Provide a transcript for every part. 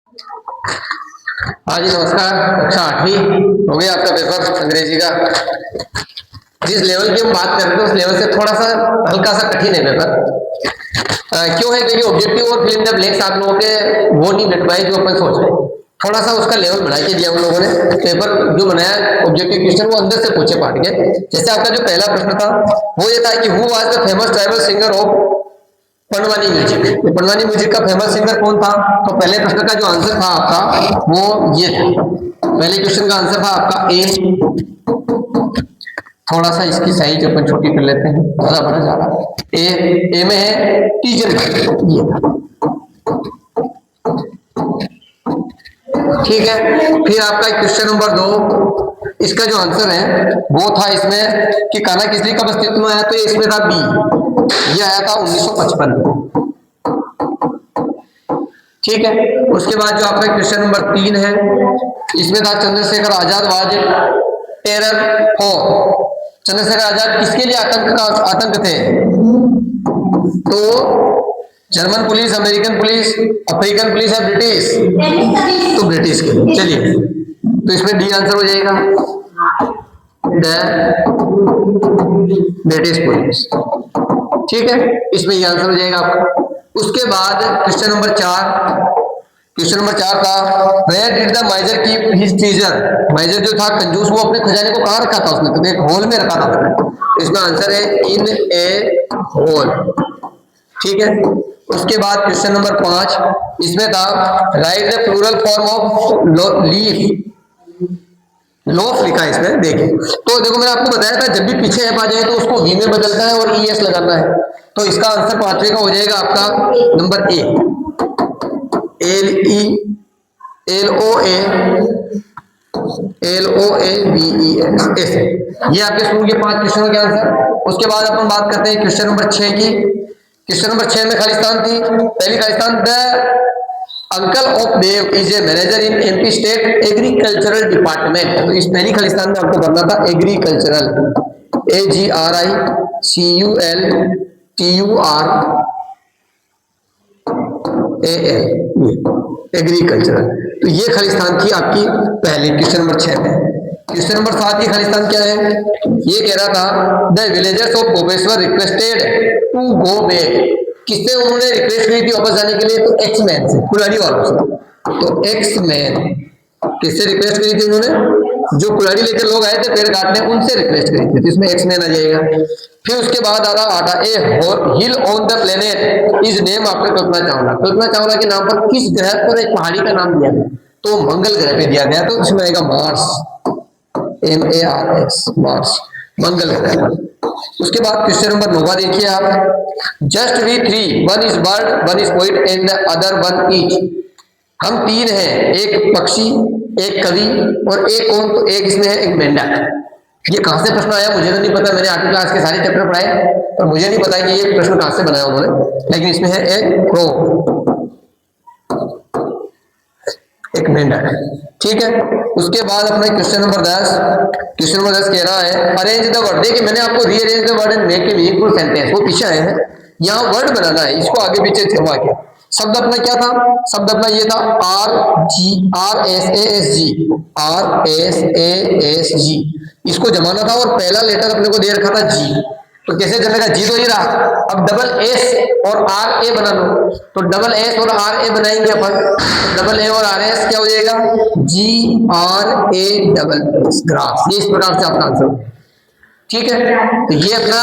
हाँ जी नमस्कार। कक्षा 8वीं हो गया आपका पेपर अंग्रेजी का। जिस लेवल की हम बात कर रहे थे उस लेवल से थोड़ा सा हल्का सा कठिन है पेपर। क्यों है? क्योंकि ऑब्जेक्टिव और फिल इन द ब्लैंक्स आप लोगों के वो नहीं बैठ पाए जो अपन सोच रहे हैं। थोड़ा सा उसका लेवल बढ़ा के दिया उन लोगों ने। पेपर जो बनाया ऑब्जेक्टिव क्वेश्चन वो अंदर से पूछे पाट के। जैसे आपका जो पहला प्रश्न था वो ये था कि who was the famous tribal singer of Pandwani music. Pandwani music का फेमस सिंगर कौन था? तो पहले प्रश्न का जो आंसर था आपका वो ये था। पहले क्वेश्चन का आंसर था आपका ए। थोड़ा सा इसकी साइज अपन छोटी कर लेते हैं, ज्यादा बड़ा जा रहा है। ए में है टीचर ये था। ठीक है। फिर आपका क्वेश्चन नंबर 2, इसका जो आंसर है वो था इसमें कि कान्हा किसली कब अस्तित्व में आया, तो इसमें था बी। ये आया था 1955 में। ठीक है। उसके बाद जो आपका क्वेश्चन नंबर 3 है इसमें था Chandrashekhar Azad was terror for. Chandrashekhar Azad किसके लिए आतंक थे? तो German police, American police, African police या ब्रिटिश? तो ब्रिटिश के लिए। चलिए तो इसमें डी आंसर हो जाएगा, ब्रिटिश पुलिस। ठीक है, इसमें ये आंसर हो जाएगा आपका। उसके बाद क्वेश्चन नंबर 4 था where did the miser keep his treasure. Miser जो था कंजूस वो अपने खजाने को कहाँ रखा था? उसने तो एक होल में रखा था उसने। इसका आंसर है इन ए होल। ठीक है। उसके बाद क्वेश्चन नंबर 5 इसमें था write the plural form of leaf. Loaf लिखा है इसमें, देखिए। तो देखो मैंने आपको बताया था जब भी पीछे एफ आ जाए तो उसको वी में बदलना है और ई एस लगाना है। तो इसका आंसर 5वें का हो जाएगा आपका नंबर ए, LOAVES। ये आपके स्कूल के 5 क्वेश्चनों के आंसर। उसके बाद अपन बात करते हैं क्वेश्चन नंबर 6 की। क्वेश्चन नंबर 6 में खालिस्तान थी। पहली Khalistan, the uncle of Dev is a manager in MP state agricultural department. तो इस पहली खालिस्तान में आपको करना था एग्रीकल्चरल, AGRICULTURAL एग्रीकल्चरल। तो ये खालिस्तान थी आपकी पहले क्वेश्चन नंबर 6 में। क्वेश्चन नंबर 7 की खालिस्तान क्या है? ये कह रहा था the villagers of Gopeshwar requested to go back. किससे उन्होंने रिक्वेस्ट की थी वापस जाने के लिए? तो एक्स मैन से, कुल्हाड़ी वालों से। तो एक्स मैन किससे रिक्वेस्ट करी थी उन्होंने? जो कुल्हाड़ी लेकर लोग आए थे पेड़ काटने, उनसे रिक्वेस्ट करी थी। तो इसमें एक्स मैन आ जाएगा। फिर उसके बाद आ रहा a hill on the planet is name after Kalpana Chawla. Kalpana Chawla के नाम पर किस ग्रह पर एक पहाड़ी का नाम दिया गया? तो मंगल ग्रह पे दिया गया। तो इसमें आएगा मार्स, MARS, मार्स, मंगल ग्रह। उसके बाद क्वेश्चन नंबर 9 देखिए आप, just we three, one is bird, one is poet and the other one each. हम 3 हैं, एक पक्षी, एक कवि और एक कौन? तो एक इसमें है एक मेंढक। ये कहां से प्रश्न आया मुझे तो नहीं पता। मैंने 8वीं क्लास के सारे चैप्टर पढ़ाए पर मुझे नहीं पता कि ये प्रश्न कहां से बनाया उन्होंने। लेकिन इसमें है एक क्रो, एक मेंढक। ठीक है। उसके बाद अपने क्वेश्चन नंबर 10 कह रहा है अरेंज द वर्ड। देखिए मैंने आपको rearrange the word and make a meaningful sentence वो पीछे आए हैं। यहाँ वर्ड बनाना है, इसको आगे पीछे घुमा के। शब्द अपना क्या था? शब्द अपना ये था RSASG। इसको जमाना था और पहला लेटर अपने को दे रखा था जी। तो कैसे चलेगा? जी तो ये रहा। अब डबल एस और आर ए बना लो। तो डबल एस और आर ए बनाएंगे अपन। तो डबल ए और आर एस क्या हो जाएगा? GRA graph. ये इस प्रकार से आपका आंसर। ठीक है। तो ये अपना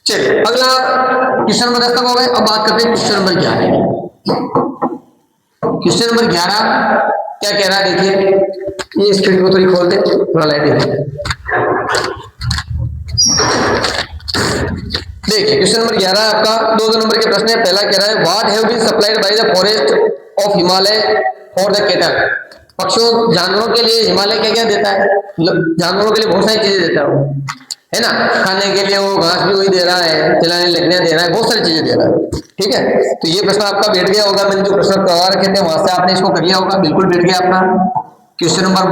चलिए अगला क्वेश्चन नंबर 10 तक हो गए। अब बात करते हैं क्वेश्चन नंबर 11। क्वेश्चन नंबर 11 क्या कह रहा है? देखिए ये स्क्रीन को थोड़ी खोल दे, थोड़ा लाइट है। देखिए क्वेश्चन नंबर 11 आपका 2 नंबर के प्रश्न है। पहला कह रहा है what have been supplied by the forest of Himalaya for the cattle. पक्षियों जानवरों के लिए हिमालय क्या क्या देता है? जानवरों के लिए बहुत सारी चीजें देता है ना। खाने के लिए वो घास भी वही दे रहा है, चलाने लकड़ियां दे रहा है, बहुत सारी चीजें दे रहा है। ठीक है। तो ये प्रश्न आपका बैठ गया होगा। मैंने जो प्रश्न करवा रखे थे वहां से आपने इसको कर लिया होगा। बिल्कुल बैठ गया अपना। क्वेश्चन नंबर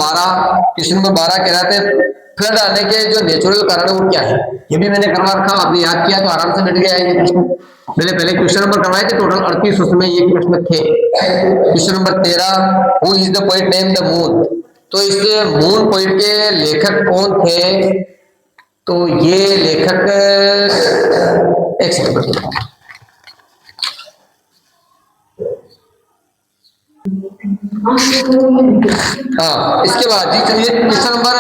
12 कह रहे थे फ्लड आने के जो नेचुरल कारण है वो क्या है, ये भी मैंने करवा रखा, आपने याद किया तो आराम से मिट गया ये प्रश्न। मैंने पहले क्वेश्चन नंबर करवाए थे टोटल 38, उसमें ये प्रश्न थे। Question number 13, who is the poet name the moon, तो इस मून पोएट के लेखक कौन थे, तो ये लेखक एक सेकंड, हाँ इसके बाद जी चलिए क्वेश्चन नंबर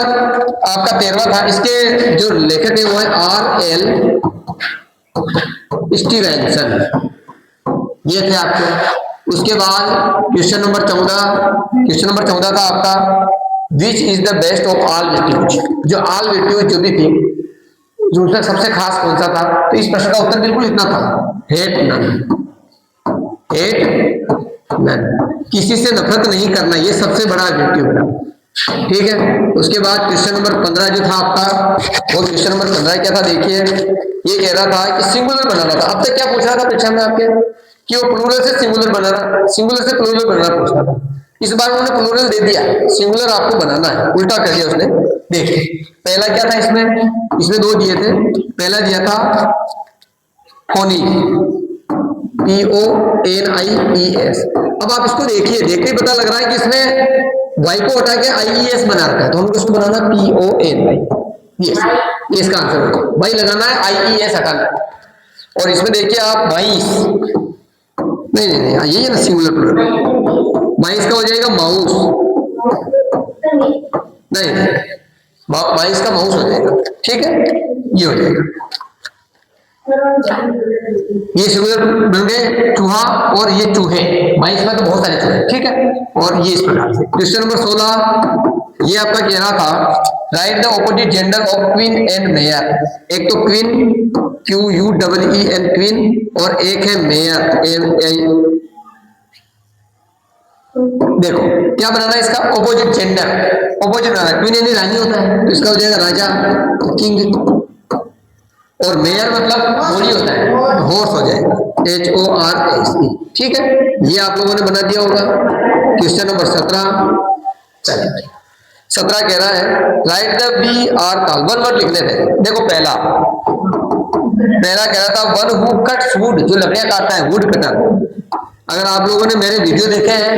आपका 13वां था, इसके जो लेखक है वो है R.L. स्टीवेंसन, ये थे आपके। उसके बाद क्वेश्चन नंबर 14 था आपका, which is the best of all virtues, जो ऑल विट्यूज जो भी थी जो उसमें सबसे खास कौन सा था, तो इस प्रश्न का उत्तर बिल्कुल इतना था, हेट नन, हेट नन, किसी से नफरत नहीं करना, ये सबसे बड़ा ऑब्जेक्टिव है, ठीक है। उसके बाद क्वेश्चन नंबर 15 जो था आपका, वो क्वेश्चन नंबर 15 क्या था देखिए, ये कह रहा था कि सिंगुलर बनाना था। अब तक क्या पूछ रहा था परीक्षा में आपके, कि वो प्लूरल से सिंगुलर बनाना, सिंगुलर से प्लूरल बनाना पूछ रहा था। इस बार उन्होंने प्लूरल दे दिया, सिंगुलर आपको बनाना है, उल्टा कर दिया उसने। देखिए पहला क्या था, इसमें दो दिए थे, पहला दिया था फोनी, PONIES। अब आप इसको देखिए, देखते ही पता लग रहा है कि इसमें वाई को हटा के IES बना रखा है, तो हमको इसको बनाना PONIES, ये इसका आंसर होगा। वाई लगाना है, IES हटाना है। और इसमें देखिए आप 22, नहीं यही है ना सिंगुलर प्लूरल, 22 का हो जाएगा माउस, नहीं 22 का माउस हो जाएगा, ठीक है, ये हो जाएगा। ये सिंगुलर बन गए चूहा और ये चूहे, 22 में तो बहुत सारे चूहे, ठीक है। और ये इस प्रकार से। क्वेश्चन नंबर 16 ये आपका कह रहा था, write the opposite gender of queen and mayor. एक तो क्वीन QUEEN क्वीन, और एक है मेयर MAI। देखो क्या बनाना है इसका, ऑपोजिट जेंडर, ऑपोजिट बनाना, क्वीन यानी रानी होता है, तो इसका हो जाएगा राजा, किंग, और मेयर मतलब घोड़ी होता है, हॉर्स हो जाएगा, HORSE, ठीक है। ये आप लोगों ने बना दिया होगा। क्वेश्चन नंबर 17, चलिए 17 कह रहा है, write the B R call, one word लिखने थे। देखो पहला कह रहा था, वन हु कट्स वुड, जो लकड़ियां काटता है, वुड कटर। अगर आप लोगों ने मेरे वीडियो देखे हैं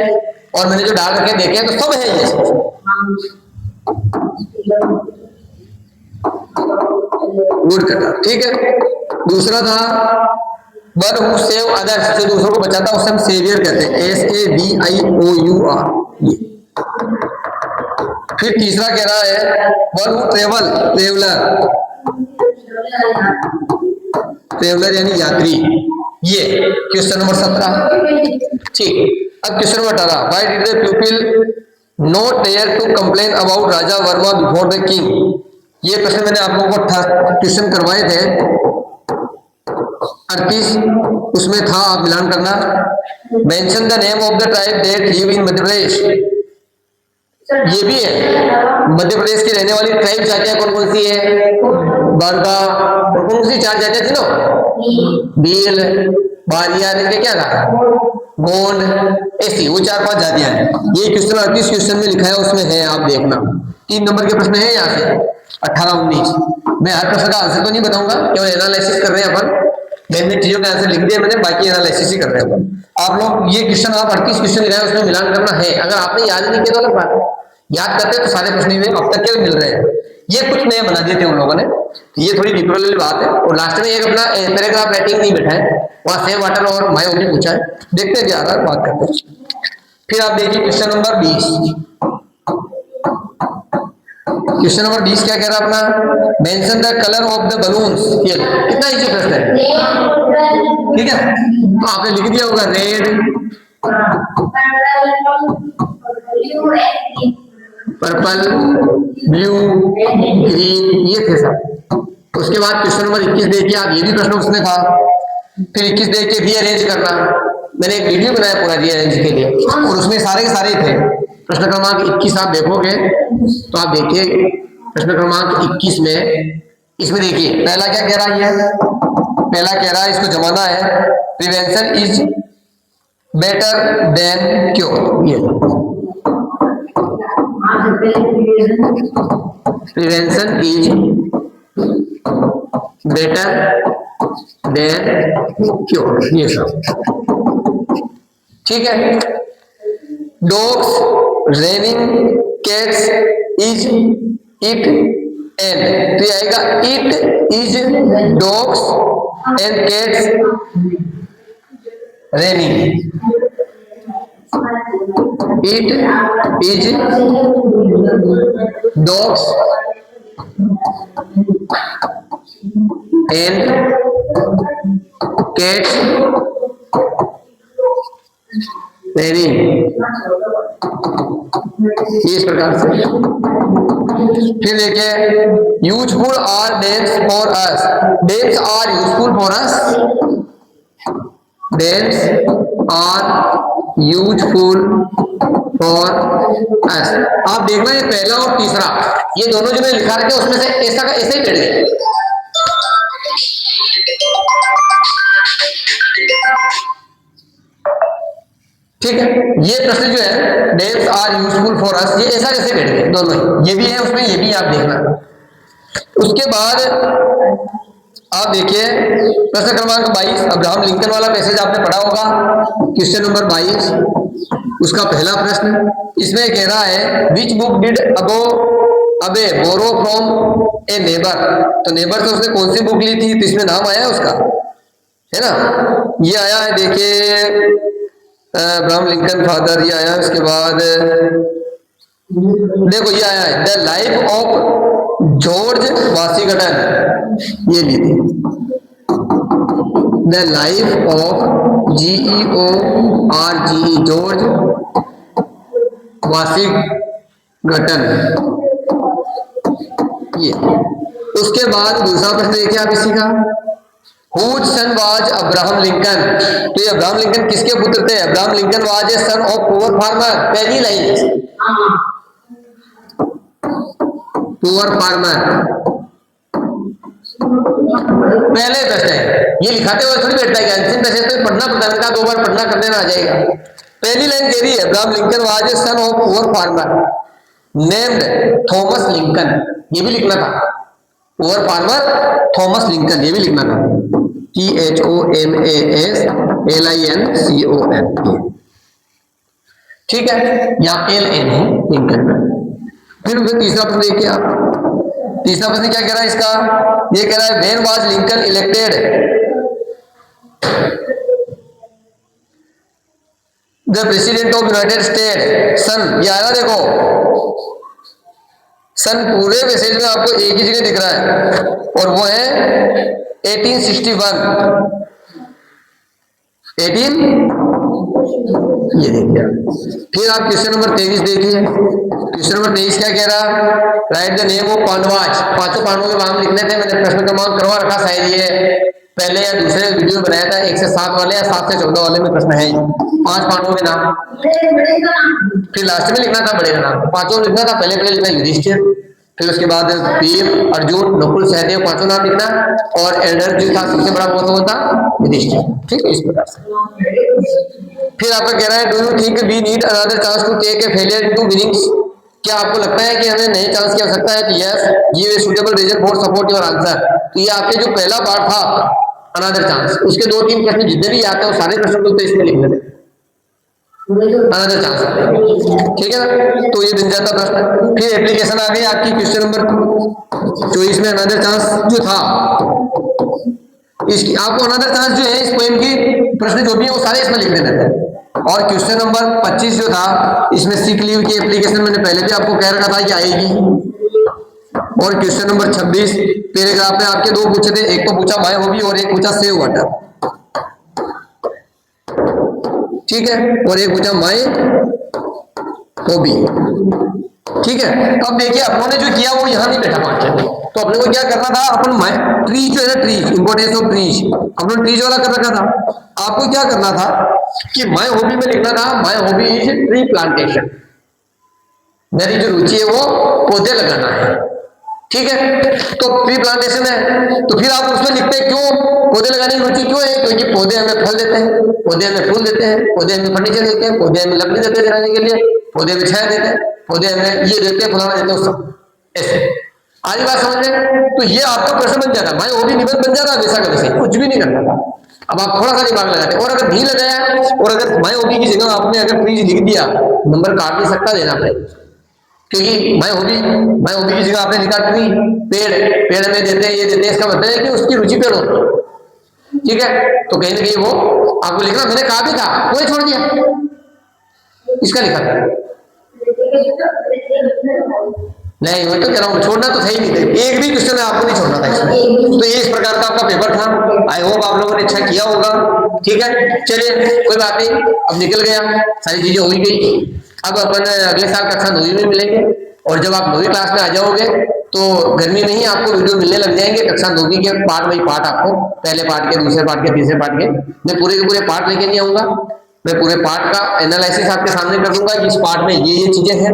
और मैंने जो डाल रखे देखे हैं, तो सब है ये, वुड कटर, ठीक है। दूसरा था वन हु सेव अदर्स, जो दूसरों को बचाता है उसे हम सेवियर कहते हैं, SAVIOUR, ये। फिर तीसरा कह रहा है, वन हु ट्रेवल, ट्रेवलर यानी यात्री, ये क्वेश्चन नंबर 17, ठीक। अब question number 18, why did the people not dare to complain about Raja Verma before the king. ये प्रश्न मैंने आप लोगों को ट्यूशन करवाए थे 38, उसमें था, आप मिलान करना। Mention the name of the tribe that live in Madhya Pradesh, ये भी है, मध्य प्रदेश की रहने वाली ट्राइब जातियां कौन कौन सी है, बारका, और कौन सी 4 जातियां थी ना, भील, बालिया, इनके क्या था, गोंड, ऐसी वो 4-5 जातियां हैं। ये क्वेश्चन 38 क्वेश्चन में लिखा है, उसमें है, आप देखना 3 नंबर के प्रश्न है यहाँ से 18-19। मैं हर प्रश्न का आंसर तो नहीं बताऊंगा, केवल एनालिसिस कर रहे हैं अपन, मैंने चीजों के आंसर लिख दिए मैंने, बाकी एनालिसिस ही कर रहे हैं अपन। आप लोग ये क्वेश्चन, आप 38 क्वेश्चन लिखा है उसमें मिलान करना है। अगर आपने याद नहीं किया तो अलग बात है, याद करते हैं तो सारे प्रश्न में अब तक के मिल रहे हैं। ये कुछ नए बना दिए थे उन लोगों ने, ये थोड़ी डिफरेंट वाली बात है। और लास्ट में एक अपना पैराग्राफ राइटिंग नहीं बैठा है, वहां सेव वाटर और माई ओनली पूछा है, देखते हैं क्या आ रहा है, बात करते हैं। फिर आप देखिए क्वेश्चन नंबर 20, क्वेश्चन नंबर 20 क्या कह रहा है अपना, mention the colour of the balloons. ये कितना इजी प्रश्न है, ठीक है, तो आपने लिख दिया होगा रेड, पर्पल, ब्लू, ग्रीन, ये थे सब। उसके बाद क्वेश्चन नंबर 21 देखिए आप, ये भी प्रश्न उसने था। फिर 21 देख के रीअरेंज करना, मैंने एक वीडियो बनाया पूरा रीअरेंज के लिए, और उसमें सारे के सारे थे। प्रश्न क्रमांक 21 आप देखोगे तो आप देखिए प्रश्न क्रमांक 21 में, इसमें देखिए पहला क्या कह रहा है, पहला कह रहा है इसको जमाना है, prevention is better than cure. ये prevention is better than cure, ये सब ठीक है। Dogs raining cats is it and, तो ये आएगा it is dogs and cats raining, it is dogs and cats raining, इस प्रकार से। फिर देखिए useful are dams for us, dams are useful for us, dams are useful for us. आप देखना ये पहला और तीसरा, ये दोनों जो मैं लिखा रखे उसमें से ऐसा का ऐसे ही बैठ गए, ठीक है। ये प्रश्न जो है dams are useful for us, ये ऐसा कैसे बैठ गए दोनों, ये भी है उसमें, ये भी आप देखना। उसके बाद आप देखिए प्रश्न क्रमांक 22, अब्राहम लिंकन वाला पैसेज आपने पढ़ा होगा, क्वेश्चन नंबर 22, उसका पहला प्रश्न। इसमें कह रहा है विच बुक डिड अबे बोरो फ्रॉम ए नेबर, तो नेबर से उसने कौन सी बुक ली थी, तो इसमें नाम आया है उसका, है ना। ये आया है देखिए अब्राहम लिंकन फादर, ये आया। उसके बाद देखो ये आया है the life of George Washington, ये ली थी the life of GEORGE George Washington, ये। उसके बाद दूसरा प्रश्न देखिए आप इसी का, Whose son was Abraham Lincoln, तो ये अब्राहम लिंकन किसके पुत्र थे, Abraham Lincoln was a son of poor farmer, पहली लाइन पुअर फार्मर, पहले प्रश्न है, ये लिखाते हुए थोड़ी बैठता है, अंतिम प्रश्न तो पढ़ना पड़ता है, दो बार पढ़ना कर देना आ जाएगा। पहली लाइन कह रही है Abraham Lincoln was a son of poor farmer named Thomas Lincoln, ये भी लिखना था, पुअर फार्मर थॉमस लिंकन, ये भी लिखना था, THOMASLINCON, ठीक है, यहाँ LN है लिंकन। फिर तीसरा प्रश्न देखिए आप, तीसरा प्रश्न क्या कह रहा है इसका, ये कह रहा है when was Lincoln elected the president of United State, सन, ये आया देखो सन पूरे मैसेज में आपको एक ही जगह दिख रहा है और वो है 1861, 18, ये देखिए। फिर आप क्वेश्चन नंबर 23 देखिए, क्वेश्चन नंबर 23 क्या कह रहा, write the name of Pandavas, पांचों पांडवों के नाम लिखने थे, मैंने प्रश्न क्रमांक करवा रखा शायद ये पहले या दूसरे वीडियो बनाया था, 1 से 7 वाले या 7 से 14 वाले में प्रश्न है, 5 पांडवों के नाम, फिर लास्ट में लिखना था बड़े का नाम, पांचों लिखना था, पहले लिखना युधिष्ठिर, फिर उसके बाद भीम, अर्जुन, नकुल, सहदेव, पांचों नाम लिखना, और एल्डर जो था सबसे बड़ा वो था युधिष्ठिर, ठीक है, इस प्रकार से। फिर आपका कह रहा है do you think we need another chance to take a failure into winnings, क्या आपको लगता है कि हमें नए चांस की आवश्यकता है, कि yes give a suitable reason for support your answer, तो ये आपके जो पहला पार्ट था अनदर चांस, उसके 2-3 प्रश्न जितने भी आते हैं वो सारे प्रश्नों को इसमें लिखने थे, अनदर चांस, ठीक है ना, तो ये बन जाता प्रश्न। फिर एप्लीकेशन आ गई आपकी क्वेश्चन नंबर 24 में, अनदर चांस जो था इसकी आपको अनदर चांस जो है इस पोएम की प्रश्न जो भी है वो सारे इसमें लिख देने थे। और क्वेश्चन नंबर 25 जो था इसमें सिक लीव की एप्लीकेशन मैंने पहले भी आपको कह रखा था कि आएगी। और क्वेश्चन नंबर 26 पैराग्राफ में आपके 2 पूछे थे, एक तो पूछा माय हॉबी और एक पूछा सेव वाटर, ठीक है, और एक पूछा माय हॉबी, ठीक है। अब देखिए अपनों ने जो किया वो यहाँ नहीं बैठा पांच, तो अपने को क्या करना था, अपन ट्रीज जो है ना, ट्रीज, इंपोर्टेंस ऑफ ट्रीज, अपने ट्रीज वाला कर रखा था। आपको क्या करना था कि माय हॉबी में लिखना था my hobby is tree plantation, मेरी जो रुचि है वो पौधे लगाना है, ठीक है। तो ट्री प्लांटेशन है, तो फिर आप उसमें लिखते हैं क्यों पौधे लगाने की रुचि क्यों है? क्योंकि पौधे हमें फल देते हैं, पौधे हमें फूल देते हैं, पौधे हमें फर्नीचर देते हैं, पौधे हमें लकड़ी देते हैं जलाने के लिए, पौधे हमें छाया देते हैं, पौधे हमें ये देते हैं, फलाना देते हैं, सब ऐसे। आज बात समझ में? तो ये आपका प्रश्न बन जाता, भाई वो भी निबंध बन जाता वैसा का वैसे, कुछ भी नहीं करना था। अब आप थोड़ा सा दिमाग लगाते, और अगर नहीं लगाया और अगर माई हॉबी की जगह आपने अगर प्लीज लिख दिया, नंबर काट नहीं सकता, देना पड़ेगा। क्योंकि माई हॉबी की जगह आपने लिखा ट्री, पेड़ में देते हैं, ये देते हैं, इसका मतलब है कि उसकी रुचि पेड़ हो, ठीक है। तो कहीं ना कहीं वो आपको लिखना, मैंने कहा भी था, कोई छोड़ दिया, इसका लिखा था नहीं, मैं तो कह रहा हूँ छोड़ना तो सही नहीं था, एक भी क्वेश्चन आपको नहीं छोड़ना था इसमें। तो ये इस प्रकार का आपका पेपर था, आई होप आप लोगों ने अच्छा किया होगा, ठीक है। चलिए कोई बात नहीं, अब निकल गया, सारी चीजें हो ही गई। अब अपन अगले साल कक्षा 9वीं में मिलेंगे, और जब आप 9वीं क्लास में आ जाओगे तो गर्मी में ही आपको वीडियो मिलने लग जाएंगे, कक्षा 9वीं के पार्ट बाई पार्ट, आपको पहले पार्ट के, दूसरे पार्ट के, तीसरे पार्ट के। मैं पूरे के पूरे पार्ट लेके नहीं आऊंगा, मैं पूरे पार्ट का एनालिसिस आपके सामने कर दूंगा कि इस पार्ट में ये चीजें हैं,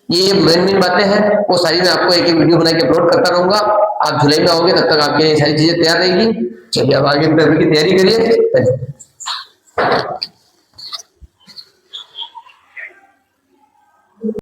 ये मेन बातें हैं, वो सारी मैं आपको एक एक वीडियो बना के अपलोड करता रहूंगा। आप जुलाई में आओगे तब तक आपके ये सारी चीजें तैयार रहेगी। चलिए अब आगे इंटरव्यू की तैयारी करिए।